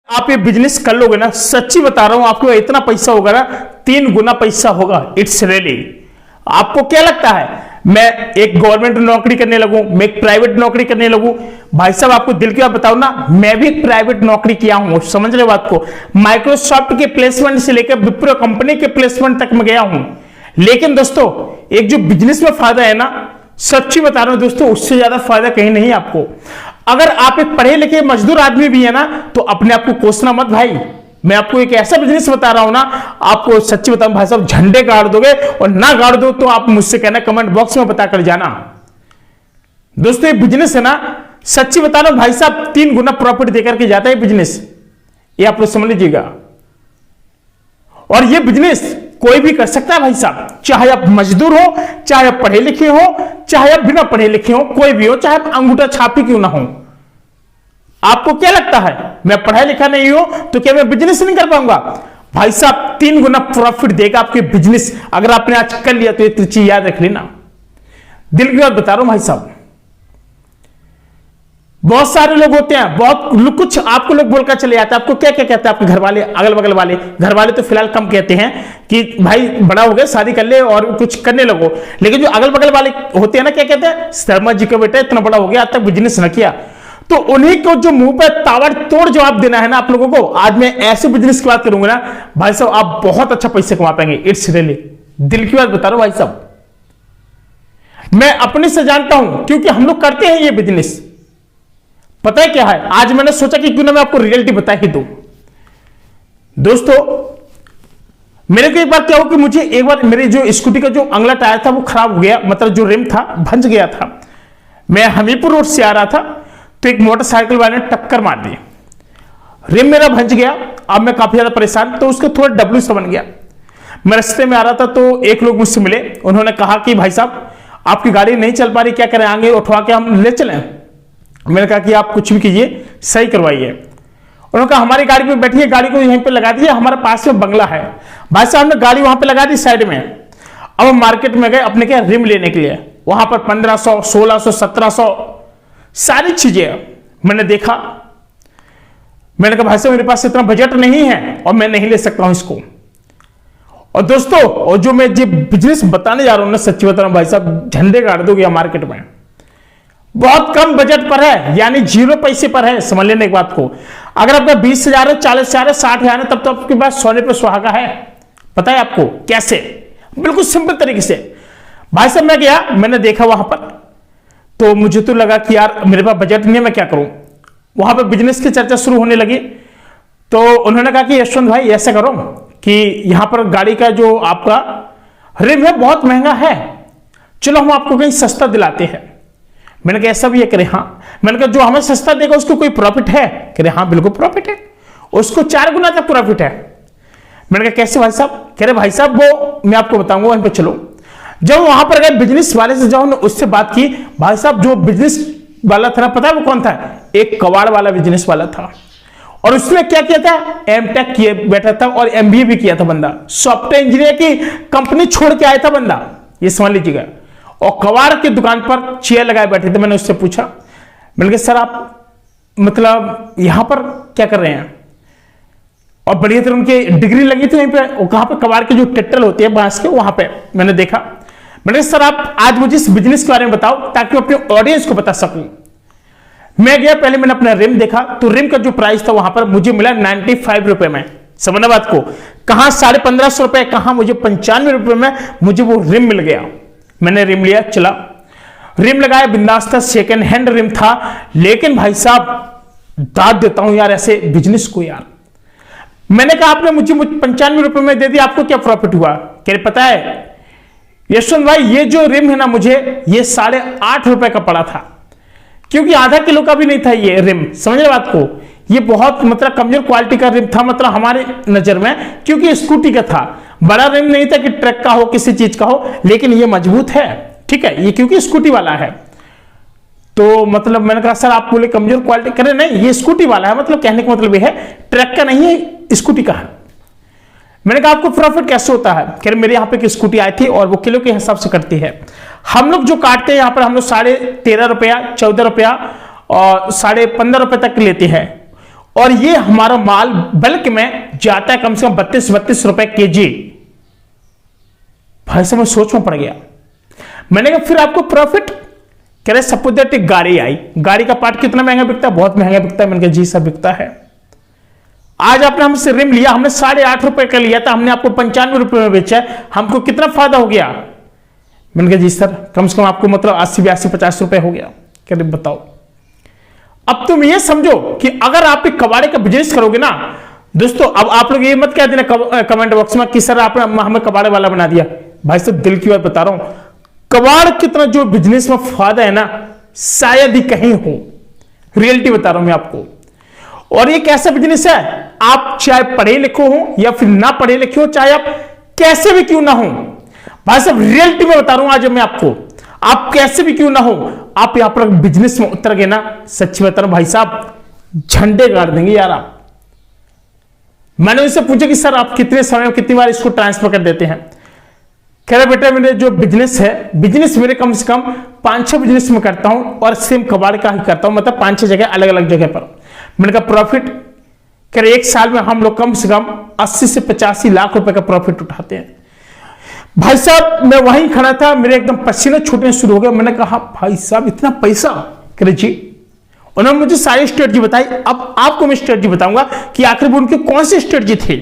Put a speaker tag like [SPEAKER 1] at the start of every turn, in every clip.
[SPEAKER 1] आप ये बिजनेस कर लोगे ना, सच्ची बता रहा हूं आपको, इतना पैसा होगा ना, 3 गुना पैसा होगा। It's really. आपको क्या लगता है मैं एक गवर्नमेंट नौकरी करने लगूं, मैं एक प्राइवेट नौकरी करने लगूं? भाई साहब आपको दिल की बात बताऊं ना, मैं भी एक प्राइवेट नौकरी किया हूं, समझ रहे बात को। माइक्रोसॉफ्ट के प्लेसमेंट से लेकर विप्रो कंपनी के प्लेसमेंट तक मैं गया हूं। लेकिन दोस्तों एक जो बिजनेस में फायदा है ना, सच्ची बता रहा हूं दोस्तों, उससे ज्यादा फायदा कहीं नहीं है आपको। अगर आप एक पढ़े लिखे मजदूर आदमी भी है ना, तो अपने आप को कोसना मत भाई। मैं आपको एक ऐसा बिजनेस बता रहा हूं ना, आपको सच्ची बताऊं भाई साहब, झंडे गाड़ दोगे, और ना गाड़ दो तो आप मुझसे कहना कमेंट बॉक्स में बता कर जाना। दोस्तों ये बिजनेस है ना, सच्ची बता रहा हूं भाई साहब, 3 गुना प्रॉफिट देकर के जाता है बिजनेस, ये आप लोग समझ लीजिएगा। और ये बिजनेस कोई भी कर सकता है भाई साहब, चाहे आप मजदूर हो, चाहे आप पढ़े लिखे हो, चाहे आप बिना पढ़े लिखे हो, कोई भी हो, चाहे आप अंगूठा छापी क्यों ना हो। आपको क्या लगता है मैं पढ़ा लिखा नहीं हूं तो क्या मैं बिजनेस नहीं कर पाऊंगा? भाई साहब 3 गुना प्रॉफिट देगा आपके बिजनेस। अगर आपने आज कर लिया तो ये चीज याद रख लेना, दिल की बात बता रहा हूं भाई साहब। बहुत सारे लोग होते हैं, बहुत कुछ आपको लोग बोलकर चले जाते हैं। आपको क्या क्या कहते हैं आपके घर वाले, अगल बगल वाले? घर वाले तो फिलहाल कम कहते हैं कि भाई बड़ा हो गया, शादी कर ले और कुछ करने लगो। लेकिन जो अगल बगल वाले होते हैं ना, क्या कहते हैं, शर्मा जी का बेटा इतना बड़ा हो गया, आज तक बिजनेस न किया। तो उन्हीं को जो मुंह पे ताबड़तोड़ जवाब देना है ना आप लोगों को, आज मैं ऐसे बिजनेस की बात करूंगा ना भाई साहब, आप बहुत अच्छा पैसे कमा पाएंगे। इट्स रियली, दिल की बात बता रहा हूं भाई साहब, मैं अपने से जानता हूं, क्योंकि हम लोग करते हैं ये बिजनेस। पता है क्या है, आज मैंने सोचा कि क्यों ना मैं आपको रियलिटी बता ही दूं। दोस्तों मेरे को एक बार क्या हो कि मुझे एक बार मेरे जो स्कूटी का जो अगला टायर था वो खराब हो गया, मतलब जो रिम था भंज गया था। मैं हमीरपुर रोड से आ रहा था तो एक मोटरसाइकिल वाले ने टक्कर मार दी, रिम मेरा भंज गया। अब मैं काफी ज्यादा परेशान, तो उसको थोड़ा डब्ल्यू सा बन गया। मैं रास्ते में आ रहा था तो एक लोग मुझसे मिले, उन्होंने कहा कि भाई साहब आपकी गाड़ी नहीं चल पा रही, क्या करें, आगे उठवा के हम ले चलें? मैंने कहा कि आप कुछ भी कीजिए, सही करवाइए। उन्होंने कहा हमारी गाड़ी पे बैठिए, गाड़ी को यहीं पे लगा दीजिए, हमारे पास में बंगला है। भाई साहब ने गाड़ी वहां पे लगा दी साइड में। अब हम मार्केट में गए अपने क्या रिम लेने के लिए, वहां पर 1500, 1600, 1700 सारी चीजें मैंने देखा। मैंने कहा भाई साहब मेरे पास इतना बजट नहीं है और मैं नहीं ले सकता हूं इसको। और दोस्तों और जो मैं जो बिजनेस बताने जा रहा हूं ना, सच्ची बता रहा हूं भाई साहब, झंडे गाड़ दोगे मार्केट में। बहुत कम बजट पर है, यानी 0 पैसे पर है, समझ लेने एक बात को। अगर आपका 20,000 है, 40,000 है, 60,000 है, तब तो आपके पास सोने पे सुहागा है। पता है आपको कैसे? बिल्कुल सिंपल तरीके से। भाई साहब मैं गया, मैंने देखा वहां पर, तो मुझे तो लगा कि यार मेरे पास बजट नहीं है, मैं क्या करूं। वहां पर बिजनेस की चर्चा शुरू होने लगी, तो उन्होंने कहा कि यशवंत भाई ऐसा करो कि यहां पर गाड़ी का जो आपका रिम है बहुत महंगा है, चलो हम आपको कहीं सस्ता दिलाते हैं। मैंने कहा ऐसा भी है? कह रहे हाँ। मैंने कहा जो हमें सस्ता देगा उसको कोई प्रॉफिट है? कह रहे हाँ बिल्कुल प्रॉफिट है, उसको 4 गुना तक प्रॉफिट है। मैंने कहा कैसे भाई साहब? कह रहे भाई साहब वो मैं आपको बताऊंगा, वहीं पे चलो। जब वहां पर गए बिजनेस वाले से, जब उससे बात की, भाई साहब जो बिजनेस वाला था ना, पता है वो कौन था? एक कबाड़ वाला बिजनेस वाला था। और उसने क्या किया था, एमटेक किए बैठा था और एमबीए भी किया था बंदा, सॉफ्टवेयर इंजीनियर की कंपनी छोड़ के आया था बंदा, ये समझ लीजिएगा। और कबाड़ की दुकान पर चेयर लगाए बैठे थे। मैंने उससे पूछा, मैंने कहा सर आप मतलब यहां पर क्या कर रहे हैं? और बढ़िया तरह उनकी डिग्री लगी थी वहीं पे, कहां पे, कबाड़ के जो टेटल होते हैं बांस के, वहां पे मैंने देखा। मैंने कहा सर आप आज मुझे इस बिजनेस के बारे में बताओ ताकि मैं अपने ऑडियंस को बता सकूं। मैं गया, पहले मैंने अपना रिम देखा, तो रिम का जो प्राइस था वहां पर मुझे मिला 95 रुपए में। समझना बात को, कहां 1550 रुपए, कहां मुझे 95 रुपए में मुझे वो रिम मिल गया। मैंने रिम लिया, चला, रिम लगाया, बिंदास था, सेकेंड हैंड रिम था। लेकिन भाई साहब दाद देता हूं यार ऐसे बिजनेस को यार। मैंने कहा आपने मुझे 95 रुपए में दे दिया, आपको क्या प्रॉफिट हुआ? कह रहे पता है यशवंत भाई ये जो रिम है ना, मुझे ये 8.5 रुपए का पड़ा था, क्योंकि आधा किलो का भी नहीं था ये रिम। समझ रहे बात को? ये बहुत मतलब कमजोर क्वालिटी का रिम था, मतलब हमारे नजर में, क्योंकि स्कूटी का था, बड़ा रिम नहीं था कि ट्रक का हो, किसी चीज का हो, लेकिन ये मजबूत है, ठीक है, ये क्योंकि स्कूटी वाला है। तो मतलब मैंने कहा सर आप बोले कमजोर क्वालिटी, करे नहीं ये स्कूटी वाला है, मतलब कहने का मतलब ये है ट्रक का नहीं है, स्कूटी का है। मैंने कहा आपको प्रॉफिट कैसे होता है? कह रहे मेरे यहाँ पे एक स्कूटी आई थी और वो किलो के हिसाब से कटती है। हम लोग जो काटते हैं यहाँ पर, हम लोग 13.5 रुपया, 14 रुपया और 15.5 रुपए तक लेते हैं। और ये हमारा माल बल्क में जाता है कम से कम 32 रुपए केजी। भाई साहब मैं सोच में पड़ गया। मैंने कहा फिर आपको प्रॉफिट? कह रहे सपोज दैट एक गाड़ी आई, गाड़ी का पार्ट कितना महंगा बिकता है? बहुत महंगा बिकता है। मैंने कहा जी सर बिकता है। आज आपने हमसे रिम लिया, हमने 8.5 रुपए का लिया था, हमने आपको 95 रुपए में बेचा है, हमको कितना फायदा हो गया? मैंने कहा जी सर कम से कम आपको मतलब 80, 82, 50 रुपए हो गया। कह रहे बताओ। अब तुम ये समझो कि अगर आप एक कबाड़े का बिजनेस करोगे ना दोस्तों, अब आप लोग ये मत कह देना कमेंट बॉक्स में कि सर आपने हमें कबाड़े वाला बना दिया। भाई साहब दिल की बात बता रहा हूं, कबाड़ कितना जो बिजनेस में फायदा है ना शायद ही कहीं हो। रियलिटी बता रहा हूं मैं आपको। और ये कैसा बिजनेस है, आप चाहे पढ़े लिखे हो या फिर ना पढ़े लिखे हो, चाहे आप कैसे भी क्यों ना हो, भाई साहब रियलिटी में बता रहा हूं आज मैं आपको, आप कैसे भी क्यों ना हो, आप यहां पर बिजनेस में उतर गए ना, सच्ची बता रहा हूं भाई साहब झंडे गाड़ देंगे यार आप। मैंने उनसे पूछा कि सर आप कितने समय में कितनी बार इसको ट्रांसफर कर देते हैं? कह रहे बेटा मेरे जो बिजनेस है, बिजनेस मेरे कम से कम 5-6 बिजनेस में करता हूं और सेम कबाड़ का ही करता हूं, मतलब 5-6 जगह अलग अलग जगह पर। मैंने कहा प्रॉफिट? कह रहे एक साल में हम लोग कम से कम 80 से 85 लाख रुपए का प्रॉफिट उठाते हैं। भाई साहब मैं वहीं खड़ा था, मेरे एकदम पसीने छूटने शुरू हो गए। मैंने कहा भाई साहब इतना पैसा? कह रहे जी। उन्होंने मुझे सारी स्ट्रेटजी बताई। अब आपको मैं स्ट्रेटजी बताऊंगा कि आखिर उनकी कौन सी स्ट्रेटजी थी।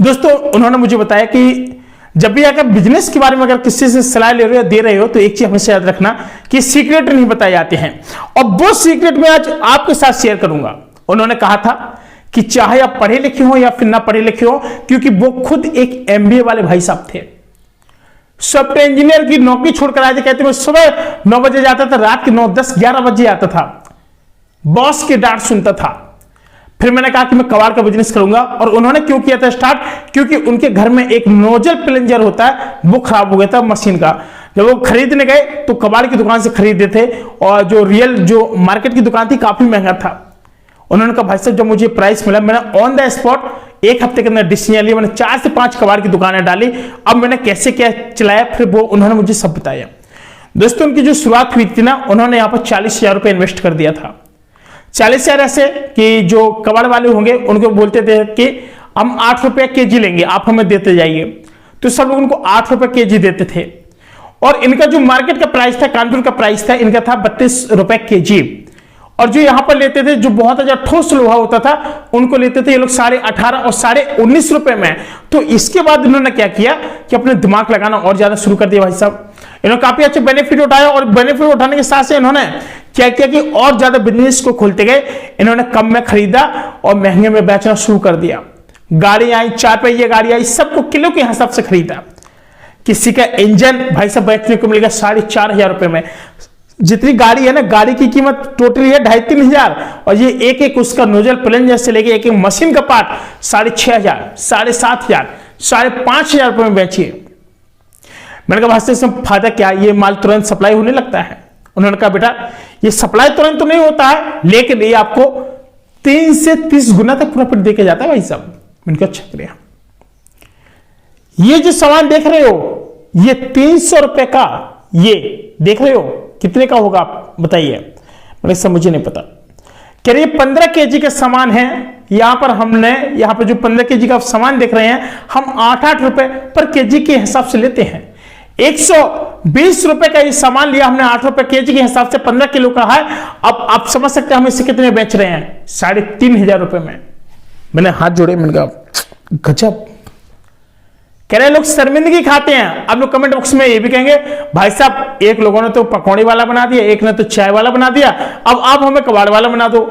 [SPEAKER 1] दोस्तों उन्होंने मुझे बताया कि जब भी अगर बिजनेस के बारे में अगर किसी से सलाह ले रहे हो, दे रहे हो, तो एक चीज हमेशा याद रखना कि सीक्रेट नहीं बताए जाते हैं, और वो सीक्रेट मैं आज आपके साथ शेयर करूंगा। उन्होंने कहा था कि चाहे आप पढ़े लिखे हो या फिर ना पढ़े लिखे हो, क्योंकि वो खुद एक एमबीए वाले भाई साहब थे, सॉफ्टवेयर इंजीनियर की नौकरी छोड़कर आए थे। कहते मैं सुबह 9 बजे जाता था, रात के 9, 10, 11 बजे आता था, बॉस की डांट सुनता था। फिर मैंने कहा कि मैं कबाड़ का बिजनेस करूंगा। और उन्होंने क्यों किया था स्टार्ट? क्योंकि उनके घर में एक नोजल प्लंजर होता है, वो खराब हो गया था मशीन का। जब वो खरीदने गए तो कबाड़ की दुकान से खरीदे थे, और जो रियल जो मार्केट की दुकान थी काफी महंगा था। उन्होंने कहा भाई साहब जब मुझे प्राइस मिला, मैंने ऑन द स्पॉट 1 हफ्ते के अंदर डिसीजन लिया, मैंने 4 से 5 कबाड़ की दुकानें डाली। अब मैंने कैसे क्या चलाया फिर वो उन्होंने मुझे सब बताया। दोस्तों उनकी जो शुरुआत हुई थी ना, उन्होंने यहाँ पर 40,000 रुपए इन्वेस्ट कर दिया था। 40,000 ऐसे कि जो कबाड़ वाले होंगे उनको बोलते थे कि हम 8 रुपए केजी लेंगे, आप हमें देते जाइए। तो सब लोग उनको 8 रुपए केजी देते थे। और इनका जो मार्केट का प्राइस था, कानपुर का प्राइस था, इनका था 32 रुपए केजी। और जो यहां पर लेते थे, जो बहुत ज्यादा ठोस लोहा होता था, उनको लेते थे ये लोग 18.5 और 19.5 रुपए में। तो इसके बाद इन्होंने क्या किया कि अपने दिमाग लगाना और ज्यादा शुरू कर दिया। भाई साहब इन्होंने काफी अच्छे बेनिफिट उठाया, और बेनिफिट उठाने के साथ से इन्होंने क्या किया कि और ज्यादा बिजनेस को खोलते गए। इन्होंने कम में खरीदा और महंगे में बेचना शुरू कर दिया। गाड़ी आई, 4 पहिए गाड़ी आई, सबको किलो के हिसाब से खरीदा। किसी का इंजन भाई साहब बेचने को मिलेगा 4,500 रुपए में। जितनी गाड़ी है ना, गाड़ी की कीमत टोटली है 2,500-3 हजार, और ये एक एक उसका नोजल प्लंजर से लेके एक एक मशीन का पार्ट 6,500, 7,500, 5,500 रुपए में बेचिए। मैंने कहा भाई इसमें फायदा क्या, ये माल तुरंत सप्लाई होने लगता है? उन्होंने कहा बेटा ये सप्लाई तुरंत तो नहीं होता है, लेकिन ये आपको 3 से 30 गुना तक प्रॉफिट देके जाता है भाई साहब। मैंने कहा अच्छा करिए। ये जो सामान देख रहे हो, ये 300 रुपए का, ये देख रहे हो कितने का होगा आप बताइए? मैंने सब मुझे नहीं पता। कह रही 15 केजी का सामान है। यहां पर हमने यहां पर जो 15 केजी का सामान देख रहे हैं, हम 8-8 रुपए पर केजी के हिसाब से लेते हैं। 120 रुपए का ये सामान लिया हमने, 8 रुपए केजी के हिसाब से 15 किलो का है। अब आप समझ सकते हैं हम इसे कितने बेच रहे हैं? 3,500 रुपए में। मैंने हाथ जोड़े, मैंने कहा गजब। कह रहे लोग शर्मिंदगी खाते हैं। अब लोग कमेंट बॉक्स में ये भी कहेंगे भाई साहब एक लोगों ने तो पकौड़ी वाला बना दिया, एक ने तो चाय वाला बना दिया, अब आप हमें कबाड़ वाला बना दो।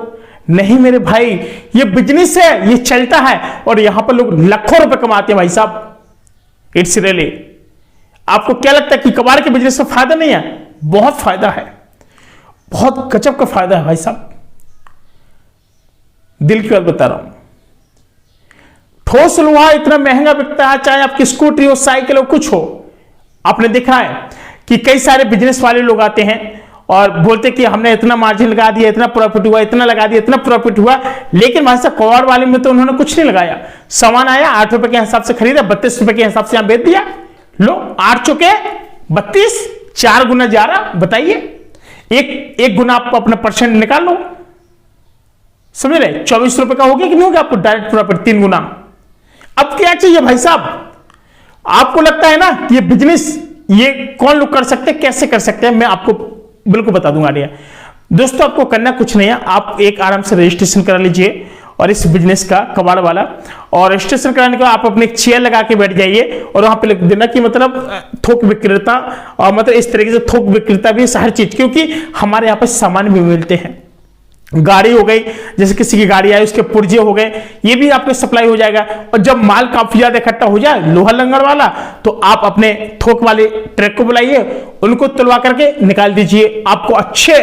[SPEAKER 1] नहीं मेरे भाई, ये बिजनेस है, ये चलता है, और यहां पर लोग लाखों रुपए कमाते हैं भाई साहब। It's really. आपको क्या लगता है कि कबाड़ के बिजनेस में फायदा नहीं है? बहुत फायदा है, बहुत गजब का फायदा है भाई साहब। दिल की बात बता रहा हूं। ठोस लोहा इतना महंगा बिकता है, चाहे आपकी स्कूटी हो, साइकिल हो, कुछ हो। आपने देखा है कि कई सारे बिजनेस वाले लोग आते हैं और बोलते कि हमने इतना मार्जिन लगा दिया, इतना प्रॉफिट हुआ, इतना लगा दिया, इतना प्रॉफिट हुआ। लेकिन भाई साहब कबाड़ वाले में तो उन्होंने कुछ नहीं लगाया। सामान आया, 8 रुपए के हिसाब से खरीदा, 32 रुपए के हिसाब से यहां बेच दिया। लो 8 चुके 32, 4 गुना जा रहा। बताइए, एक गुना आपको अपना परसेंट निकाल लो। समझ रहे? 24 रुपए का हो गया कि नहीं हो गया आपको डायरेक्ट प्रॉफिट 3 गुना। अब क्या चाहिए भाई साहब? आपको लगता है ना कि ये बिजनेस ये कौन लोग कर सकते हैं, कैसे कर सकते हैं, मैं आपको बिल्कुल बता दूंगा। दोस्तों आपको करना कुछ नहीं है, आप एक आराम से रजिस्ट्रेशन करा लीजिए और इस बिजनेस का कबाड़ वाला, और रजिस्ट्रेशन कराने के बाद आप अपने एक चेयर लगा के बैठ जाइए और वहां पे लिख देना कि मतलब थोक विक्रेता, और मतलब इस तरीके से थोक विक्रेता भी हर चीज, क्योंकि हमारे यहाँ पे सामान भी मिलते हैं। गाड़ी हो गई, जैसे किसी की गाड़ी आई उसके पुर्जे हो गए, ये भी आपको सप्लाई हो जाएगा। और जब माल काफी ज्यादा इकट्ठा हो जाए लोहा लंगड़ वाला, तो आप अपने थोक वाले ट्रक को बुलाइए, उनको तुलवा करके निकाल दीजिए, आपको अच्छे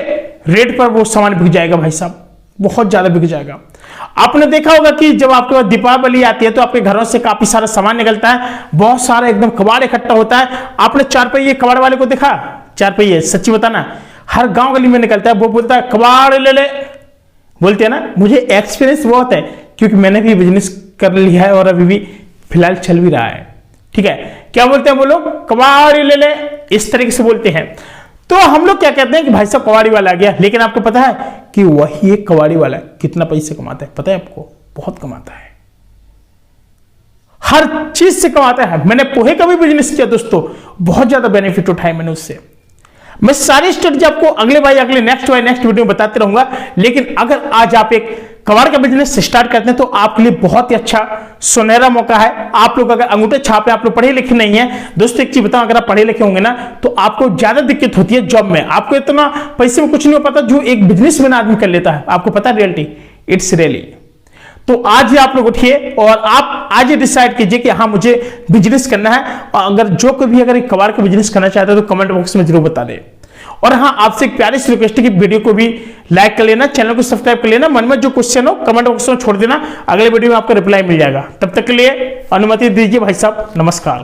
[SPEAKER 1] रेट पर वो सामान बिक जाएगा भाई साहब, बहुत ज्यादा बिक जाएगा। आपने देखा होगा कि जब आपके पास दीपावली आती है तो आपके घरों से काफी सारा सामान निकलता है, बहुत सारा एकदम कबाड़ इकट्ठा होता है। आपने 4 पहिए कबाड़ वाले को देखा? 4 पहिए, सच्ची बताना, हर गांव गली में निकलता है, वो बोलता है कबाड़ ले ले, बोलते हैं ना। मुझे एक्सपीरियंस बहुत है क्योंकि मैंने भी बिजनेस कर लिया है और अभी भी फिलहाल चल भी रहा है, ठीक है। क्या बोलते हैं वो लोग? कबाड़ ले ले, इस तरीके से बोलते हैं। तो हम लोग क्या कहते हैं कि भाई साहब कबाड़ी वाला आ गया, लेकिन आपको पता है कि वही एक कबाड़ी वाला कितना पैसे कमाता है? पता है आपको? बहुत कमाता है, हर चीज से कमाता है। मैंने पोहे का भी बिजनेस किया दोस्तों, बहुत ज्यादा बेनिफिट उठाए मैंने उससे। मैं सारी स्ट्रेटजी आपको अगले नेक्स्ट वीडियो में बताते रहूंगा। लेकिन अगर आज आप एक कबाड़ का बिजनेस स्टार्ट करते हैं तो आपके लिए बहुत ही अच्छा सुनहरा मौका है। आप लोग अगर अंगूठे छापे, आप लोग पढ़े लिखे नहीं है दोस्तों, एक चीज बताऊं, अगर आप पढ़े लिखे होंगे ना तो आपको ज्यादा दिक्कत होती है जॉब में। आपको इतना पैसे में कुछ नहीं हो पाता जो एक बिजनेसमैन आदमी कर लेता है। आपको पता है रियलिटी, इट्स रियली। तो आज ही आप लोग उठिए और आप आज ही डिसाइड कीजिए कि हाँ मुझे बिजनेस करना है। और अगर जो कोई भी अगर एक कबाड़ का बिजनेस करना चाहता है तो कमेंट बॉक्स में जरूर बता दे। और हाँ, आपसे एक प्यारी सी रिक्वेस्ट है कि वीडियो को भी लाइक कर लेना, चैनल को सब्सक्राइब कर लेना, मन में जो क्वेश्चन हो कमेंट बॉक्स में छोड़ देना, अगले वीडियो में आपको रिप्लाई मिल जाएगा। तब तक के लिए अनुमति दीजिए भाई साहब, नमस्कार।